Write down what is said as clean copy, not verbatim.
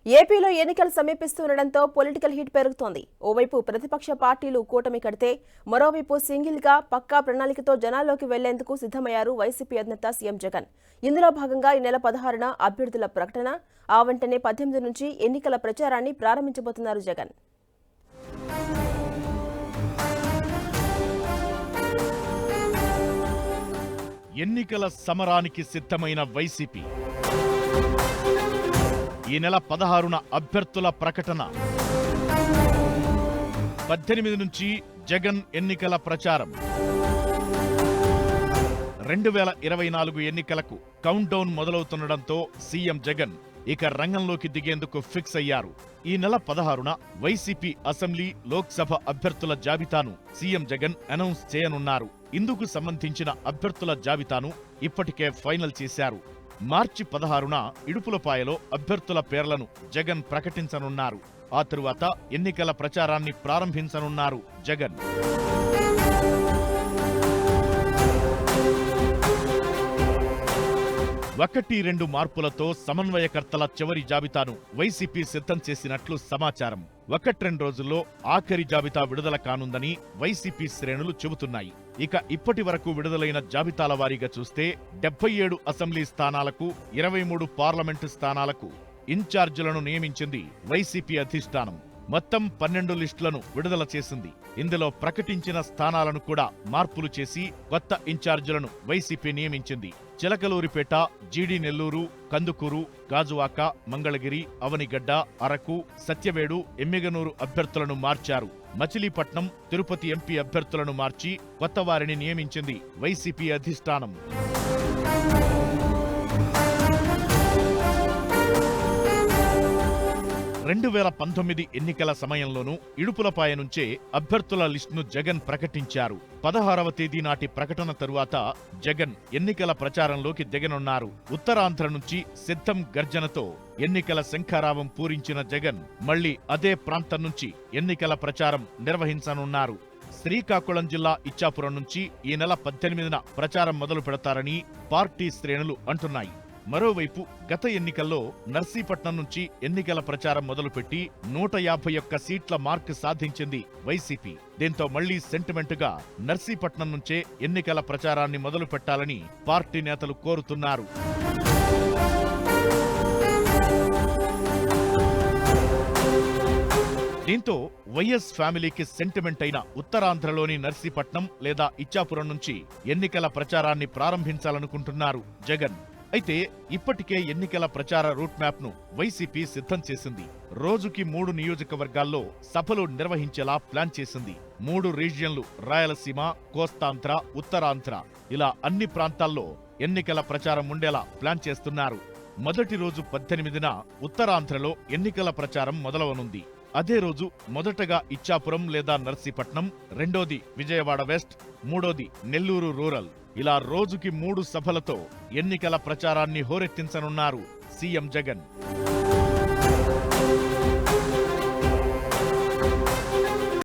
ఏపీలో ఎన్నికలు సమీపిస్తుండటంతో political heat పెరుగుతోంది. ఓవైపు ప్రతిపక్ష పార్టీలు కూటమి కడితే మరోవైపు సింగిల్గా పక్కా ప్రణాళికతో జనాల్లోకి వెళ్లేందుకు సిద్ధమయ్యారు వైసీపీ అధినేత సీఎం జగన్. ఇందులో భాగంగా ఈ నెల 16న అభ్యర్థుల ప్రకటన, ఆ వెంటనే 18 నుంచి ఎన్నికల ప్రచారాన్ని ప్రారంభించబోతున్నారు జగన్. ఎన్నికల సమరానికి సిద్ధమైన వైసీపీ ఈ నెల 16న అభ్యర్థుల ప్రకటన, 18 నుంచి జగన్ ఎన్నికల ప్రచారం. 2024 ఎన్నికలకు కౌంట్ డౌన్ మొదలవుతుండటంతో సీఎం జగన్ ఇక రంగంలోకి దిగేందుకు ఫిక్స్ అయ్యారు. ఈ నెల 16న వైసీపీ అసెంబ్లీ, లోక్సభ అభ్యర్థుల జాబితాను సీఎం జగన్ అనౌన్స్ చేయనున్నారు. ఇందుకు సంబంధించిన అభ్యర్థుల జాబితాను ఇప్పటికే ఫైనల్ చేశారు. మార్చి 16న ఇడుపులపాయలో అభ్యర్థుల పేర్లను జగన్ ప్రకటించనున్నారు. ఆ తరువాత ఎన్నికల ప్రచారాన్ని ప్రారంభించనున్నారు జగన్. ఒకటి రెండు మార్పులతో సమన్వయకర్తల చివరి జాబితాను వైసీపీ సిద్ధం చేసినట్లు సమాచారం. 1-2 రోజుల్లో ఆఖరి జాబితా విడుదల కానుందని వైసీపీ శ్రేణులు చెబుతున్నాయి. ఇక ఇప్పటి వరకు విడుదలైన జాబితాల వారీగా చూస్తే 77 అసెంబ్లీ స్థానాలకు, 23 పార్లమెంటు స్థానాలకు ఇన్ఛార్జీలను నియమించింది వైసీపీ అధిష్టానం. మొత్తం 12 లిస్టులను విడుదల చేసింది. ఇందులో ప్రకటించిన స్థానాలను కూడా మార్పులు చేసి కొత్త ఇన్ఛార్జీలను వైసీపీ నియమించింది. చిలకలూరిపేట, జీడి నెల్లూరు, కందుకూరు, గాజువాక, మంగళగిరి, అవనిగడ్డ, అరకు, సత్యవేడు, ఎమ్మిగనూరు అభ్యర్థులను మార్చారు. మచిలీపట్నం, తిరుపతి ఎంపీ అభ్యర్థులను మార్చి కొత్త వారిని నియమించింది వైసీపీ అధిష్టానం. రెండు 2019 ఎన్నికల సమయంలోనూ ఇడుపులపాయ నుంచే అభ్యర్థుల లిస్టును జగన్ ప్రకటించారు. 16వ తేదీ నాటి ప్రకటన తరువాత జగన్ ఎన్నికల ప్రచారంలోకి దిగనున్నారు. ఉత్తరాంధ్ర నుంచి సిద్ధం గర్జనతో ఎన్నికల శంఖారావం పూరించిన జగన్ మళ్లీ అదే ప్రాంతం నుంచి ఎన్నికల ప్రచారం నిర్వహించనున్నారు. శ్రీకాకుళం జిల్లా ఇచ్చాపురం నుంచి ఈ నెల 18న ప్రచారం మొదలు పెడతారని పార్టీ శ్రేణులు అంటున్నాయి. మరోవైపు గత ఎన్నికల్లో నర్సీపట్నం నుంచి ఎన్నికల ప్రచారం మొదలుపెట్టి 151 సీట్ల మార్క్ సాధించింది వైసీపీ. దీంతో మళ్లీ సెంటిమెంటుగా నర్సీపట్నం నుంచే ఎన్నికల ప్రచారాన్ని మొదలు పెట్టాలని పార్టీ నేతలు కోరుతున్నారు. దీంతో వైఎస్ ఫ్యామిలీకి సెంటిమెంట్ అయిన ఉత్తరాంధ్రలోని నర్సీపట్నం లేదా ఇచ్చాపురం నుంచి ఎన్నికల ప్రచారాన్ని ప్రారంభించాలనుకుంటున్నారు జగన్. అయితే ఇప్పటికే ఎన్నికల ప్రచార రూట్ మ్యాప్ ను వైసీపీ సిద్ధం చేసింది. రోజుకి 3 నియోజకవర్గాల్లో సభలు నిర్వహించేలా ప్లాన్ చేసింది. 3 రీజియన్లు రాయలసీమ, కోస్తాంధ్ర, ఉత్తరాంధ్ర ఇలా అన్ని ప్రాంతాల్లో ఎన్నికల ప్రచారం ఉండేలా ప్లాన్ చేస్తున్నారు. మొదటి రోజు 18న ఉత్తరాంధ్రలో ఎన్నికల ప్రచారం మొదలవనుంది. అదే రోజు మొదటగా ఇచ్చాపురం లేదా నర్సీపట్నం, రెండోది విజయవాడ వెస్ట్, మూడోది నెల్లూరు రూరల్ ఇలా రోజుకి 3 సభలతో ఎన్నికల ప్రచారాన్ని హోరెత్తించనున్నారు సీఎం జగన్.